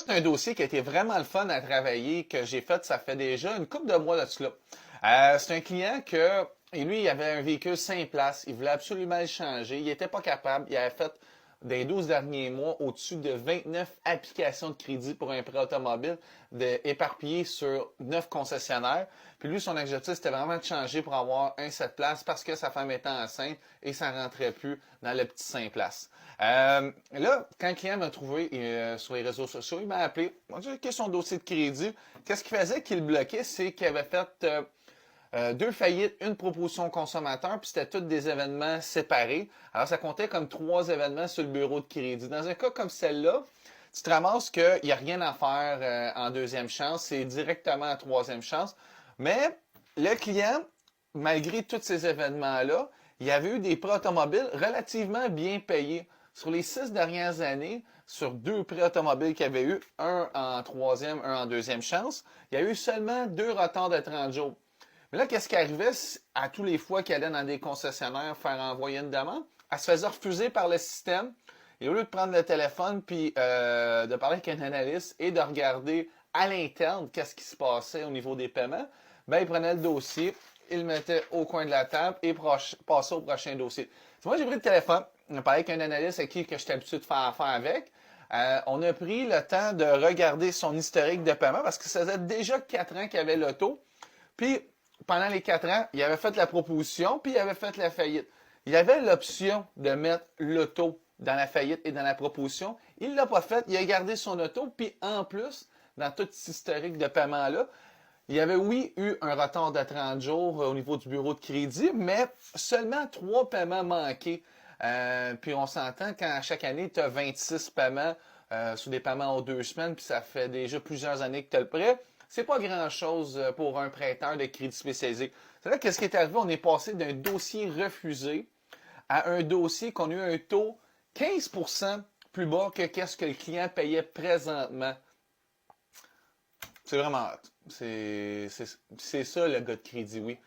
un dossier qui a été vraiment le fun à travailler, que j'ai fait, ça fait déjà une couple de mois de cela. C'est un client que, et lui, il avait un véhicule 5 places, il voulait absolument le changer, il n'était pas capable, il avait fait dans les 12 derniers mois au-dessus de 29 applications de crédit pour un prêt automobile éparpillées sur 9 concessionnaires. Puis lui, son objectif, c'était vraiment de changer pour avoir un 7 places parce que sa femme était enceinte et ça ne rentrait plus dans le petit 5 places. Là, quand le client m'a trouvé sur les réseaux sociaux, il m'a appelé, m'a dit que son dossier de crédit, qu'est-ce qui faisait qu'il bloquait, c'est qu'il avait fait 2 faillites, une proposition consommateur, puis c'était tous des événements séparés. Alors, ça comptait comme 3 événements sur le bureau de crédit. Dans un cas comme celle-là, tu te ramasses qu'il n'y a rien à faire en deuxième chance, c'est directement en troisième chance. Mais le client, malgré tous ces événements-là, il y avait eu des prêts automobiles relativement bien payés. Sur les 6 dernières années, sur 2 prêts automobiles qu'il y avait eu, un en troisième, un en deuxième chance, il y a eu seulement 2 retards de 30 jours. Mais là, qu'est-ce qui arrivait à tous les fois qu'elle allait dans des concessionnaires faire envoyer une demande? Elle se faisait refuser par le système. Et au lieu de prendre le téléphone puis de parler avec un analyste et de regarder à l'interne qu'est-ce qui se passait au niveau des paiements, ben, il prenait le dossier, il le mettait au coin de la table et passait au prochain dossier. Moi, j'ai pris le téléphone, on a parlé avec un analyste avec qui j'étais habitué de faire affaire avec. On a pris le temps de regarder son historique de paiement parce que ça faisait déjà 4 ans qu'il avait l'auto. Puis, pendant les 4 ans, il avait fait la proposition, puis il avait fait la faillite. Il avait l'option de mettre l'auto dans la faillite et dans la proposition. Il ne l'a pas fait. Il a gardé son auto, puis en plus, dans tout cet historique de paiement-là, il y avait, oui, eu un retard de 30 jours au niveau du bureau de crédit, mais seulement 3 paiements manqués. Puis on s'entend quand chaque année, tu as 26 paiements sur des paiements en 2 semaines, puis ça fait déjà plusieurs années que tu as le prêt. C'est pas grand-chose pour un prêteur de crédit spécialisé. C'est là qu'est-ce qui est arrivé? On est passé d'un dossier refusé à un dossier qu'on a eu un taux 15% plus bas que qu'est-ce que le client payait présentement. C'est vraiment hot. C'est ça le gars de crédit, oui.